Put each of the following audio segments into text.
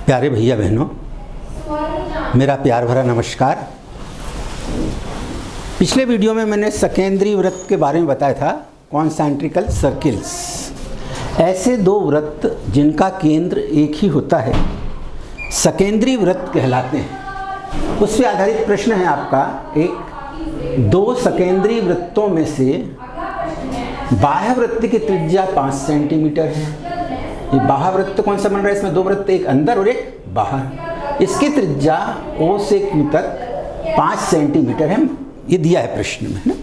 प्यारे भैया बहनों, मेरा प्यार भरा नमस्कार। पिछले वीडियो में मैंने सकेंद्री वृत्त के बारे में बताया था, कॉन्सेंट्रिकल सर्किल्स। ऐसे दो वृत्त जिनका केंद्र एक ही होता है सकेंद्री वृत्त कहलाते हैं। उस पर आधारित प्रश्न है आपका एक, दो सकेंद्री वृत्तों में से बाह्य वृत्त की त्रिज्या 5 सेंटीमीटर है। ये बाह्य वृत्त कौन सा बन रहा है? इसमें दो वृत्त, एक अंदर और एक बाहर। इसकी त्रिज्या O से Q तक 5 सेंटीमीटर है, ये दिया है प्रश्न में ना।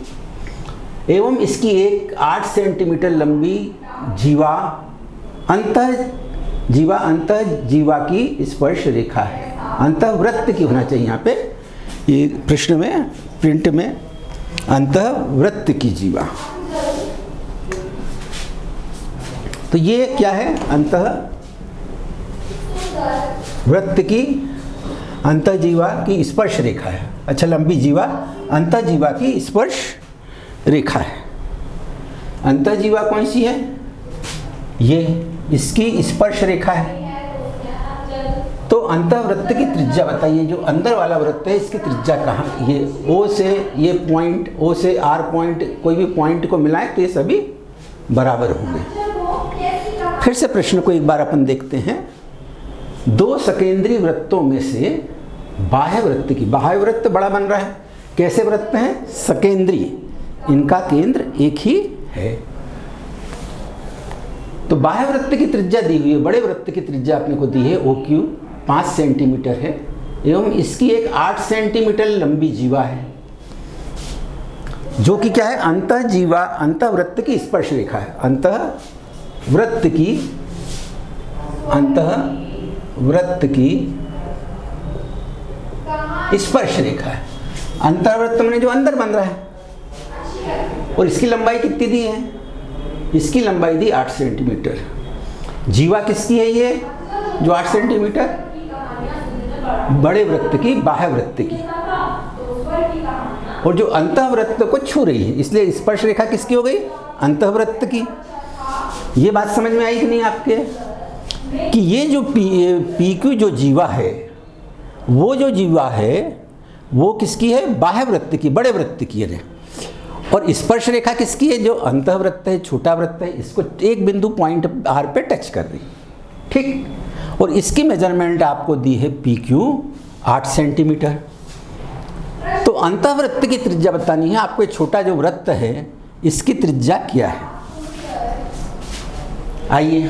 एवं इसकी एक 8 सेंटीमीटर लंबी जीवा अंतः जीवा की स्पर्श रेखा है। अंतः वृत्त की होना चाहिए यहाँ पे, ये प्रश्न में प्रिंट में अंतः वृत्त की जीवा। तो ये क्या है? अंतः वृत्त की अंतः जीवा की स्पर्श रेखा है। अच्छा, लंबी जीवा अंतः जीवा की स्पर्श रेखा है। अंतः जीवा कौन सी है? ये इसकी स्पर्श रेखा है। तो अंतः वृत्त की त्रिज्या बताइए, जो अंदर वाला वृत्त है इसकी त्रिज्या कहाँ? ये O से ये पॉइंट, O से R पॉइंट, कोई भी पॉइंट को मिलाएं तो ये सभी बराबर होंगे। फिर से प्रश्न को एक बार अपन देखते हैं। दो सकेंद्री वृत्तों में से बाह्य वृत्त बड़ा बन रहा है। कैसे वृत्त हैं? सकेंद्री, इनका केंद्र एक ही है। तो बाह्य वृत्त की त्रिज्या दी हुई है, बड़े वृत्त की त्रिज्या अपने को दी है OQ 5 सेंटीमीटर है एवं इसकी एक 8 सेंटीमीटर लंबी जीवा है, जो कि क्या है? अंतः वृत्त की स्पर्श रेखा है। अंतः वृत्त की स्पर्श रेखा है। अंतर्वृत्त में जो अंदर बन रहा है। और इसकी लंबाई कितनी दी है? इसकी लंबाई दी 8 सेंटीमीटर। जीवा किसकी है? ये जो 8 सेंटीमीटर बड़े वृत्त की, बाह्य वृत्त की, और जो अंतःवृत्त को छू रही है, इसलिए स्पर्श रेखा किसकी हो गई? अंतःवृत्त की। ये बात समझ में आई कि नहीं आपके? कि ये जो PQ जो जीवा है, वो जो जीवा है वो किसकी है? बाह्य वृत्त की, बड़े वृत्त की है। और स्पर्श रेखा किसकी है? जो अंतःवृत्त है, छोटा वृत्त है, इसको एक बिंदु पॉइंट R पे टच कर रही, ठीक। और इसकी मेजरमेंट आपको दी है PQ 8 सेंटीमीटर। तो अंतःवृत्त की त्रिज्या बतानी है आपको। छोटा जो वृत्त है इसकी त्रिज्या क्या है? आइए,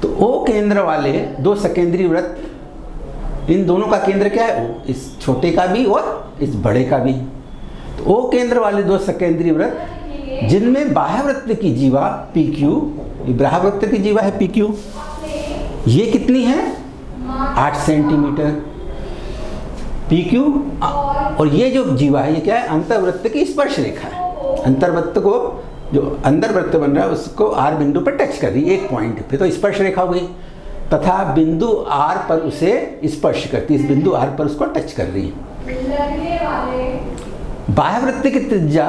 तो O केंद्र वाले दो सकेंद्री वृत्त, इन दोनों का केंद्र क्या है? O, इस छोटे का भी और इस बड़े का भी। तो O केंद्र वाले दो सकेंद्री वृत्त जिनमें बाह्य वृत्त की जीवा PQ, बाह्य वृत्त की जीवा है PQ, ये कितनी है? 8 सेंटीमीटर PQ। और ये जो जीवा है ये क्या है? अंतर्वृत्त की स्पर्श रेखा है। अंतर्वृत्त को, जो अंदर वृत्त बन रहा है उसको R बिंदु पर टच कर रही है, एक पॉइंट पे, तो स्पर्श रेखा हो गई। तथा बिंदु R पर उसे स्पर्श करती है, इस बिंदु R पर उसको टच कर रही है। बाह्य वृत्त की त्रिज्या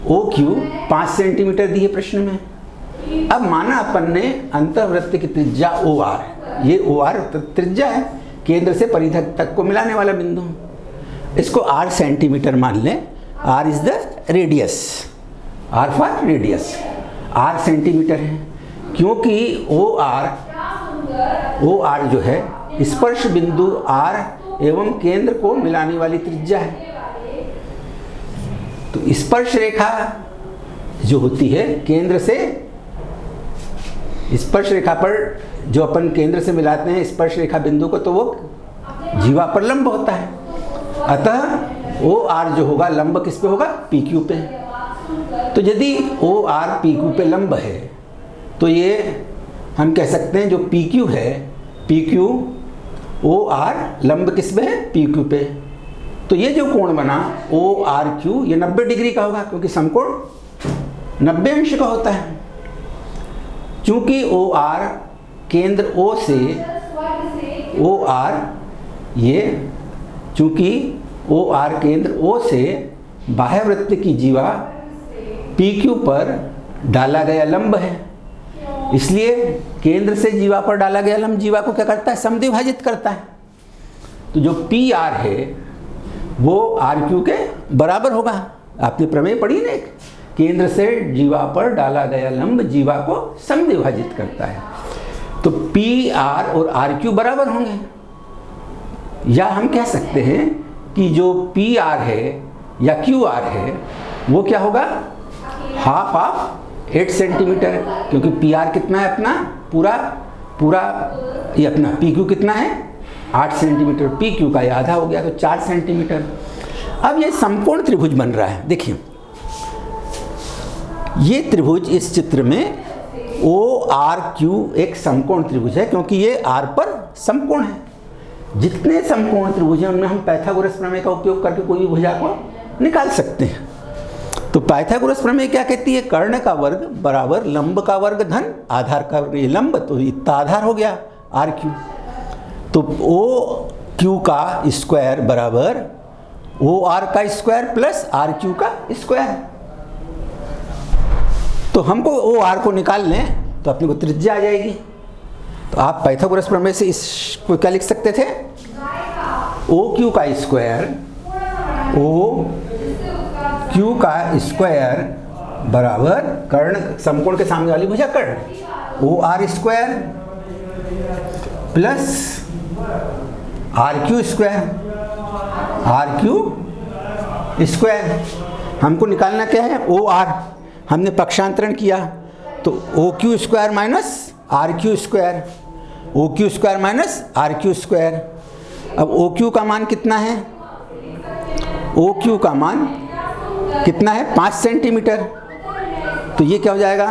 OQ 5 सेंटीमीटर दी है प्रश्न में। अब माना अपन ने अंतःवृत्त की त्रिज्या OR, ये OR त्रिज्या है, केंद्र से परिधि तक को मिलाने वाला बिंदु, इसको R सेंटीमीटर मान लें। R is the radius, R for radius, R centimetre है, क्योंकि OR जो है स्पर्श बिंदु R एवं केंद्र को मिलाने वाली त्रिज्या है। तो स्पर्श रेखा जो होती है केंद्र से, स्पर्श रेखा पर जो अपन केंद्र से मिलाते हैं स्पर्श रेखा बिंदु को, तो वो जीवा पर लंब होता है। अतः OR जो होगा लंब किस पे होगा? PQ पे। तो यदि OR PQ पे लंब है तो ये हम कह सकते हैं जो PQ है, PQ OR लंब किस पे है? PQ पे। तो ये जो कोण बना ORQ, ये 90 डिग्री का होगा, क्योंकि समकोण 90 अंश का होता है। चूंकि OR केंद्र O से OR, ये चूंकि OR केंद्र O से बाह्य वृत्त की जीवा PQ पर डाला गया लंब है, इसलिए केंद्र से जीवा पर डाला गया लंब जीवा को क्या करता है, समद्विभाजित करता है। तो जो पी आर है वो आर क्यू के बराबर होगा। आपने प्रमेय पढ़ी ना, केंद्र से जीवा पर डाला गया लंब जीवा को समद्विभाजित करता है। तो पी आर और आर क्यू बराबर होंगे, या हम कह सकते हैं कि जो पी आर है या क्यू आर है वो क्या होगा, हाफ ऑफ 8 सेंटीमीटर, क्योंकि पी आर कितना है अपना पूरा ये अपना पी क्यू कितना है 8 सेंटीमीटर, पी क्यू का ये आधा हो गया तो 4 सेंटीमीटर। अब ये समकोण त्रिभुज बन रहा है। देखिए ये त्रिभुज इस चित्र में ओ आर क्यू एक समकोण त्रिभुज है, क्योंकि ये आर पर समकोण है। जितने समकोण त्रिभुज हैं उनमें हम पाइथागोरस प्रमेय का उपयोग करके कोई भी भुजा को निकाल सकते हैं। तो पाइथागोरस प्रमेय क्या कहती है, कर्ण का वर्ग बराबर लंब का वर्ग धन आधार का वर्ग, ये लंब तो इतना आधार हो गया आर क्यू, तो ओ क्यू का स्क्वायर बराबर ओ आर का स्क्वायर प्लस आर क्यू का स्क्वायर। तो हमको ओ आर को निकाल लें तो अपने को त्रिज्या आ जाएगी। तो आप पाइथागोरस प्रमेय से इसको क्या लिख सकते थे, ओ क्यू का स्क्वायर ओ क्यू का स्क्वायर बराबर कर्ण समकोण के सामने वाली भुजा कर्ण O R square plus R Q square. हमको निकालना क्या है, ओ आर। हमने पक्षांतरण किया तो O Q square minus R Q square, O Q square minus R Q square. अब ओ क्यू का मान कितना है, ओ क्यू का मान कितना है 5 सेंटीमीटर। तो ये क्या हो जाएगा,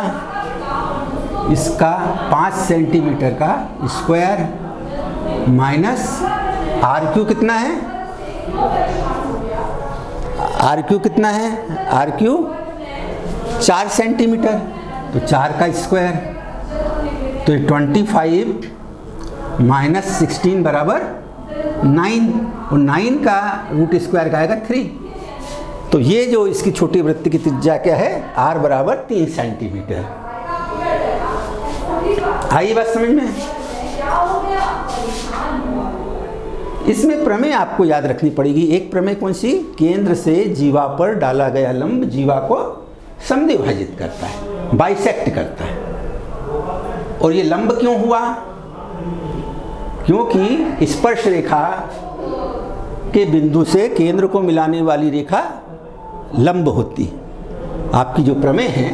इसका 5 सेंटीमीटर का स्क्वायर माइनस आर क्यू कितना है, आर क्यू कितना है, आर क्यू 4 सेंटीमीटर, तो 4 का स्क्वायर, तो 25 माइनस 16 बराबर 9, और 9 का रूट स्क्वायर का आएगा 3। तो ये जो इसकी छोटी वृत्त की त्रिज्या क्या है, r बराबर 3 सेंटीमीटर। आइए बात समझ में। इसमें प्रमेय आपको याद रखनी पड़ेगी। एक प्रमेय कौन सी, केंद्र से जीवा पर डाला गया लंब जीवा को समद्विभाजित करता है, बाइसेक्ट करता है। और ये लंब क्यों हुआ, क्योंकि स्पर्श रेखा के बिंदु से केंद्र को मिलाने वाली रेखा लंब होती। आपकी जो प्रमेय है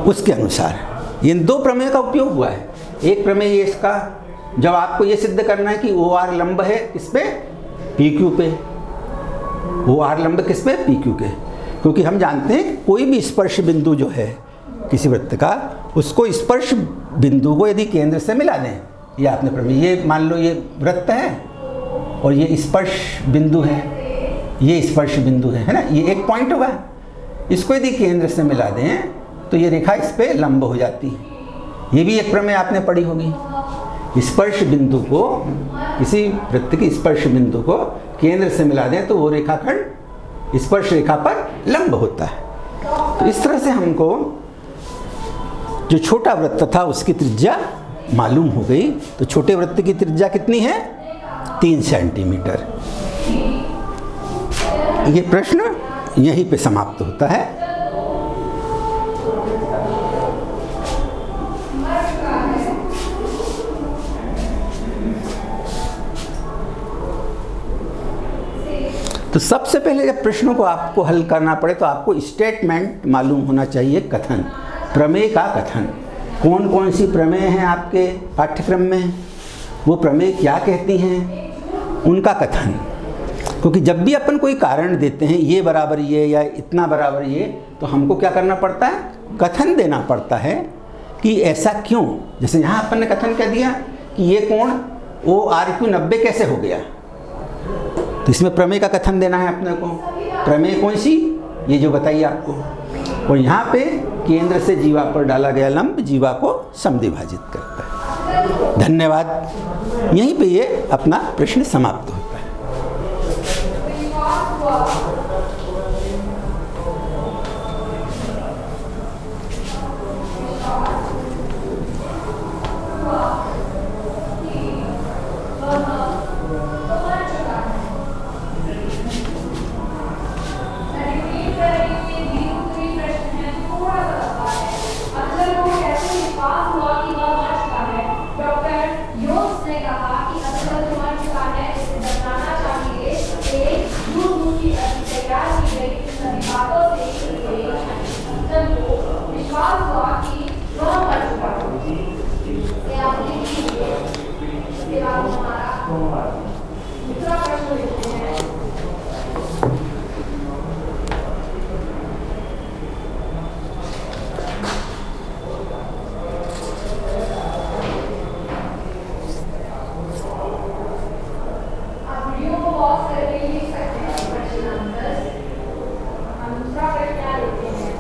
उसके अनुसार इन दो प्रमेय का उपयोग हुआ है। एक प्रमेय ये इसका, जब आपको ये सिद्ध करना है कि ओ आर लंब है किस पे, पी क्यू पे। ओ आर लंब किस पे, पी क्यू के। क्योंकि हम जानते हैं कोई भी स्पर्श बिंदु जो है किसी वृत्त का, उसको स्पर्श बिंदु को यदि केंद्र से मिला दें, ये आपने प्रमेय, ये मान लो ये वृत्त है और ये स्पर्श बिंदु है, ये स्पर्श बिंदु है ना, ये एक पॉइंट होगा। इसको यदि केंद्र से मिला दें तो ये रेखा इस पे लंब हो जाती है। ये भी एक प्रमेय आपने पढ़ी होगी। स्पर्श बिंदु को, किसी वृत्त की स्पर्श बिंदु को केंद्र से मिला दें तो वो रेखाखंड स्पर्श रेखा पर लंब होता है। तो इस तरह से हमको जो छोटा वृत्त था उसकी त्रिज्या मालूम हो गई। तो छोटे वृत्त की त्रिज्या कितनी है, 3 सेंटीमीटर। ये प्रश्न यहीं पे समाप्त होता है। तो सबसे पहले जब प्रश्नों को आपको हल करना पड़े तो आपको स्टेटमेंट मालूम होना चाहिए, कथन, प्रमेय का कथन। कौन कौन सी प्रमेय हैं आपके पाठ्यक्रम में, वो प्रमेय क्या कहती हैं, उनका कथन। क्योंकि जब भी अपन कोई कारण देते हैं, ये बराबर ये या इतना बराबर ये, तो हमको क्या करना पड़ता है, कथन देना पड़ता है कि ऐसा क्यों। जैसे यहाँ अपन ने कथन क्या दिया कि ये कोण ORQ 90 कैसे हो गया, तो इसमें प्रमेय का कथन देना है अपने को। प्रमेय कौन सी, ये जो बताइए आपको। और यहाँ पे केंद्र से जीवा पर डाला गया लंब जीवा को समद्विभाजित करता है। धन्यवाद। यहीं पे ये अपना प्रश्न समाप्त होता है। आगे कीजिए। फिर आप हमारा दूसरा प्रश्न लिखते हैं। आप वीडियो को पॉज करके लिख सकते हैं क्वेश्चन आंसर। हम दूसरा प्रश्न क्या लिखते हैं?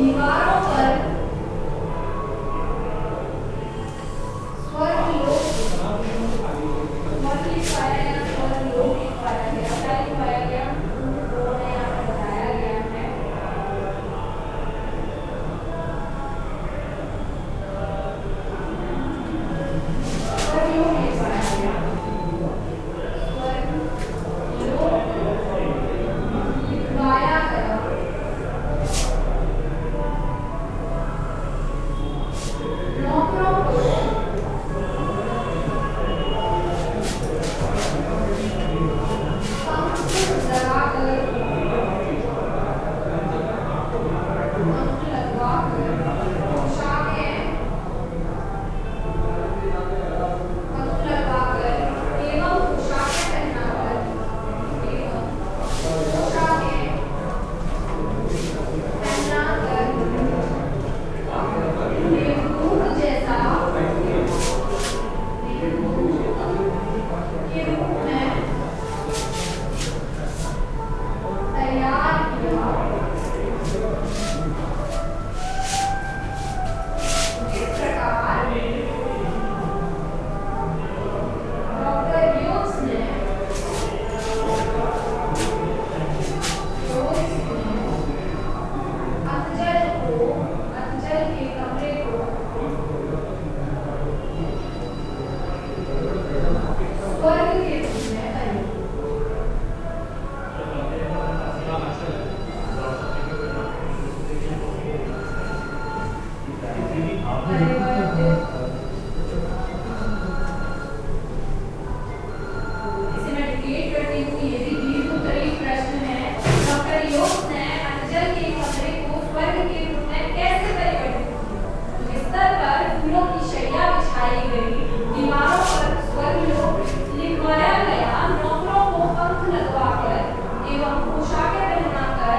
दीवारों पर स्वर्गलोक लिखवाया गया, स्वर्गलोक लिखवाया गया, क्या लिखवाया गया? उन्होंने यहाँ पर बताया गया है। स्वर्गलोक लिखवाया गया, स्वर्गलोक लिखवाया गया। नौकरों को पंख लगाकर पोशाकें एवं पोशाकें पहनाकर देवदूत जैसा के रूप में तैयार किया। इस प्रकार डॉक्टर ह्यूज ने अंचल के कमरे को स्वर्ग के रूप में इसे मैं डिकेट करती हूँ। ये भी दीर्घ उत्तरी प्रश्न है। डॉक्टर ह्यूज ने अंचल के कमरे को स्वर्ग के रूप में कैसे परिवर्तित किया? बिस्तर पर फूलों की शैया बिछाई गई, दीवारों पर स्वर्गलोक लिखवाया गया, नौकरों को पंख लगवाकर एवं पोशाकें पहनाकर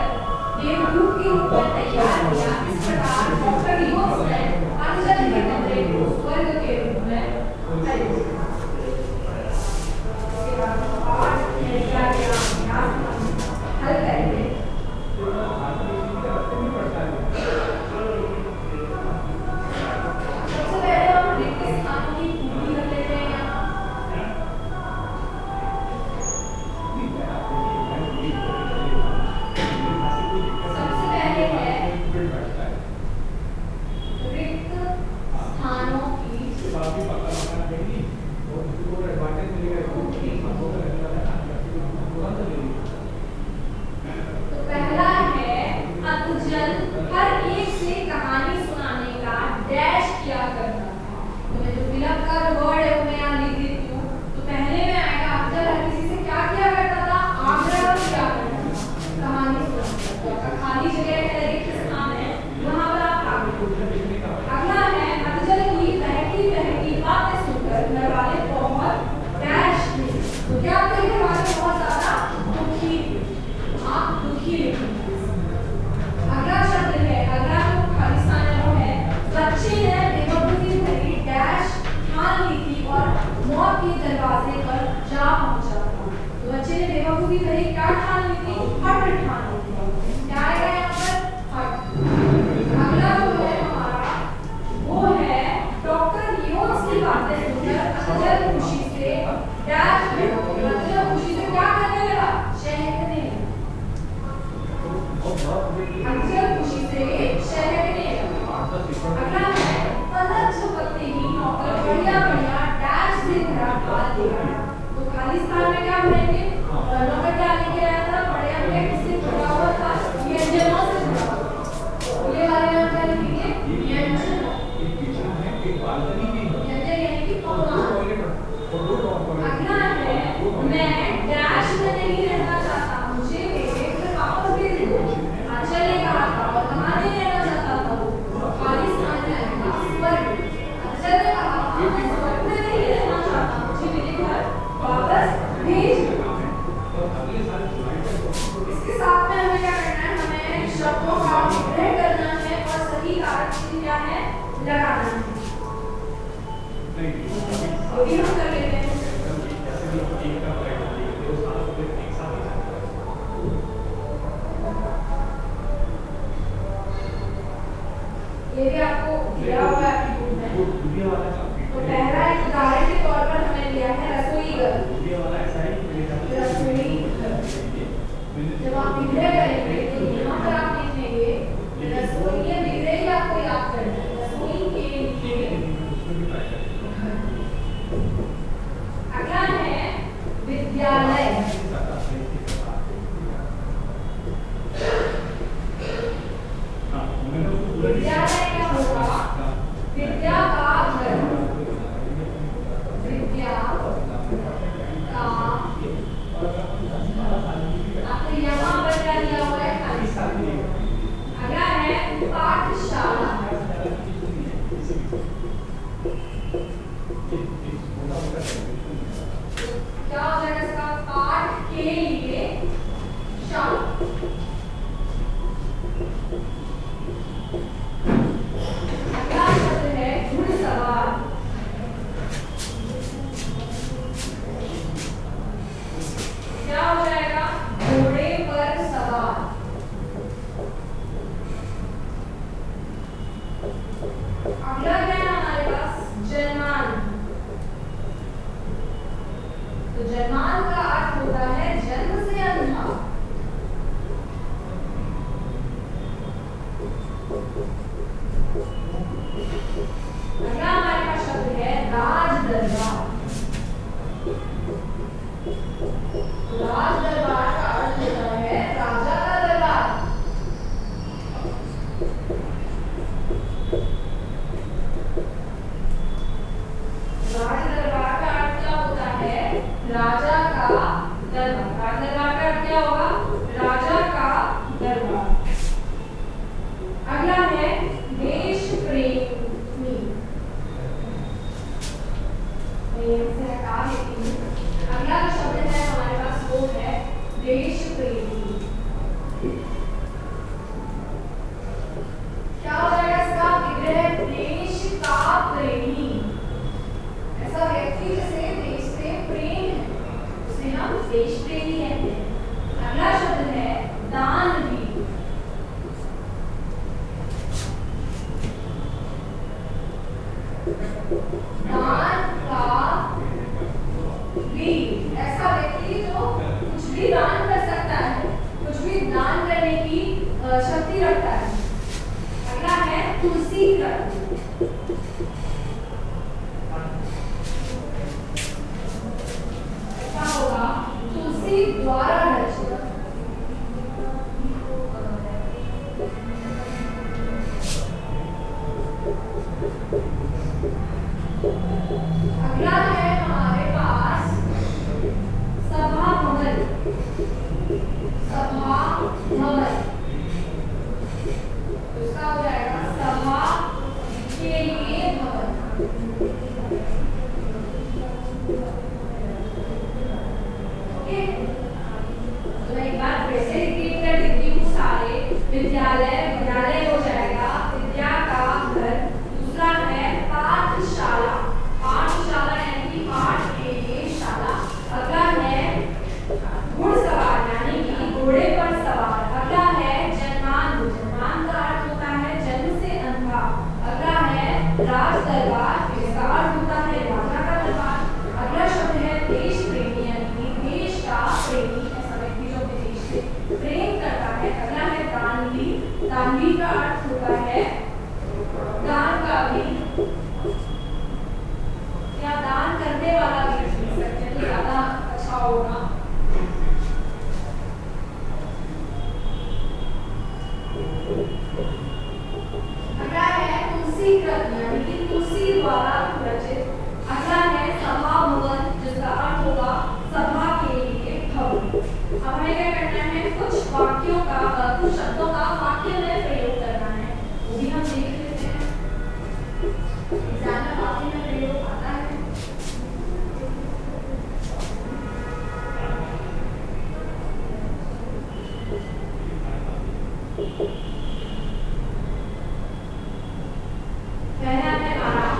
देवदूत के रूप में तैयार किया। इस प्रकार डॉक्टर ह्यूज ने अंचल के कमरे को स्वर्ग के रूप में परिवर्तित किया। इसके बाद पाठ में दिया गया अभ्यास हल करेंगे। सबसे पहले हम रिक्त स्थानों की पूर्ति कर लेते हैं। सबसे पहले है रिक्त स्थानों की तो पहला है अतुजल हर एक से कहानी सुनाने का डैश किया करता था। तो मैं जो फिलअप का वर्ड है वो मैं यहाँ लिख देती हूँ। तो पहले में आएगा अतुजल हर किसी से क्या किया करता था? आग्रह किया करता था, कहानी सुनाता था। खाली जगह है, रिक्त स्थान है, वहाँ पर आप आगे। अगला है व्यंजन यानी कि पकवान। अगला है मैं डैश में नहीं रहना चाहता, मुझे मेरे घर वापस भेज दो। आंचल ने कहा था और कहाँ नहीं रहना चाहता था वो, खालिस्तान में रहना, स्वर्ग। आंचल ने कहा था मैं स्वर्ग में नहीं रहना चाहता, मुझे मेरे घर वापस भेज दो। इसके साथ में हमें क्या करना है, हमें शब्दों का विग्रह करना है और सही कारक चिन्ह क्या है लगाना है। तो ये हम कर लेते हैं। ये भी आपको दिया हुआ है बुक में। तो पहला एक उदाहरण के तौर पर हमें लिया है रसोई घर। रसोई घर जब आप विग्रह करेंगे तो यहाँ पर आप लिखेंगे रसोई, ये विग्रह ही आपको याद करना है, रसोई के लिए। अगला है विद्यालय। विद्यालय क्या होगा, विद्या का घर, विद्या का, आपको यहाँ पर क्या दिया हुआ है खाली। अगला है पाठशाला। क्या हो जाएगा इसका, पाठ के लिए शाला। अगला शब्द है घुड़सवार। क्या हो जाएगा, घोड़े पर सवार। अगला क्या है हमारे पास, जन्मान। तो जन्मान का अर्थ होता है जन्म से अंधा। अगला हमारे पास शब्द है राज दरबार। राज दरबार का अर्थ होता है राजा का दरबार। राज दरबार का अर्थ क्या होता है, राजा का दरबार। राज दरबार का अर्थ क्या होगा, राजा का दरबार। अगला है देश प्रेमी। से हटा देती हूँ। अगला जो शब्द है हमारे पास वो है देश प्रेमी। क्या हो जाएगा इसका विग्रह, देश का प्रेमी। ऐसा व्यक्ति जिसे देश से प्रेम है उसे हम देश प्रेमी कहते हैं। अगला शब्द है दानवीर। दान का वीर, ऐसा व्यक्ति जो कुछ भी दान कर सकता है, कुछ भी दान करने की शक्ति रखता है। अगला है तुलसी व्रत। क्या होगा, तुलसी द्वारा रचित। अगला है हमारे पास सभा भवन। सभा भवन उसका हो जाएगा सभा के लिए भवन। ओके, तो मैं एक बार फिर से रिपीट कर देती हूँ सारे। विद्यालय, विद्यालय हो जाएगा विद्या का घर। दूसरा है पाठशाला। पाठशाला यानी कि पाठ के लिए शाला। अगला है घुड़सवार यानी कि घोड़े पर सवार। अगला है जन्मान। जन्मान का अर्थ होता है जन्म से अंधा। अगला है राज दरबार, इसका अर्थ होता है राजा का दरबार। अगला शब्द है देश प्रेमी यानी कि देश का प्रेमी, ऐसा व्यक्ति जो अपने देश से प्रेम करता है। अगला है दानवीर। दानवीर का अर्थ होता है दान का वीर, या दान करने वाला वीर लिख सकते हैं तो ज्यादा अच्छा होगा। अगला है तुलसी व्रत। भवन यानी कि तुलसी द्वारा रचित। अगला है सभा भवन, जिसका अर्थ होगा सभा के लिए भवन। अब हमें क्या करना है, कुछ वाक्यों का कुछ शब्दों का वाक्य में प्रयोग करना है, वो भी हम देख लेते हैं। एग्जाम में वाक्य में प्रयोग आता है। पहला है आराम।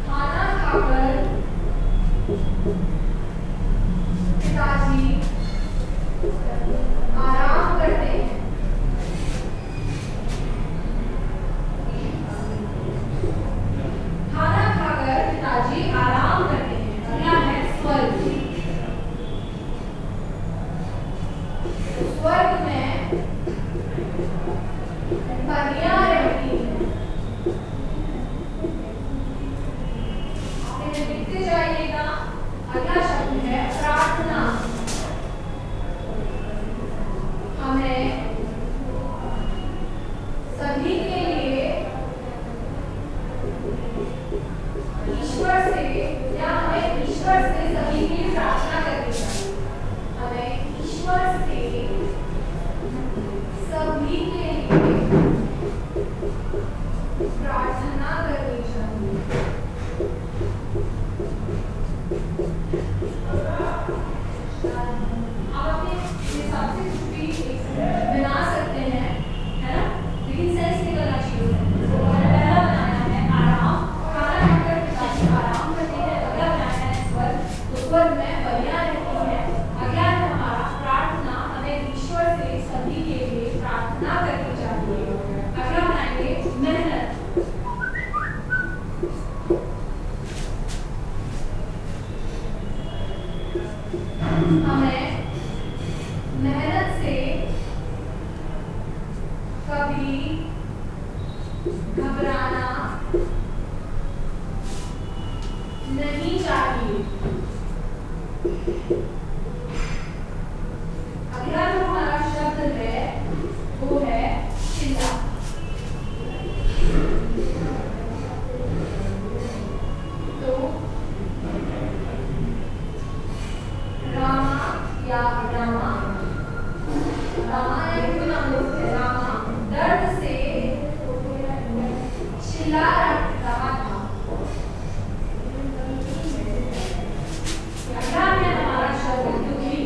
खाना खाकर पिताजी आराम करते हैं। खाना खाकर पिताजी आराम करते हैं। अगला है स्वर्ग। स्वर्ग में परियां रहती हैं। आप इन्हें लिखते जाइएगा। अगला शब्द है प्रार्थना। हमें सभी के लिए ईश्वर से या हमें ईश्वर से सभी के लिए प्रार्थना करनी चाहिए। हमें ईश्वर से सभी के लिए प्रार्थना करनी चाहिए। आप अपने हिसाब से कुछ भी बना सकते हैं, है ना, लेकिन सेंस निकलना चाहिए। तो पहला बनाया है आराम, खाना खाकर पिताजी आराम करते हैं। अगला बनाया है स्वर्ग, तो स्वर्ग में परियां रहती हैं। अगला है हमारा प्रार्थना, हमें ईश्वर से सभी के लिए प्रार्थना करनी चाहिए। अगला बनाएंगे मेहनत। हमें मेहनत से कभी घबराना नहीं चाहिए। अगला जो हमारा शब्द है वो है चिल्ला। तो रामा या रामा या कोई नाम ले सकते हैं। रामा दर्द से चिल्ला रहा था। अगला है हमारा शब्द दुखी।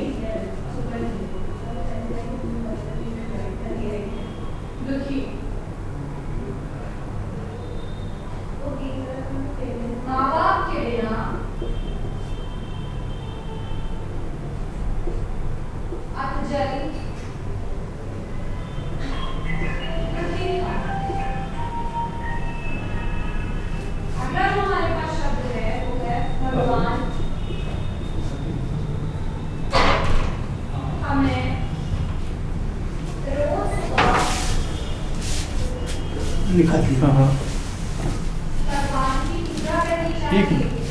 दुखी माँ बाप के बिना अतजल दुखी था। अगला जो हमारे पास शब्द है वो है भगवान। हमें रोज सुबह लिखा दिया। भगवान की पूजा करनी चाहिए।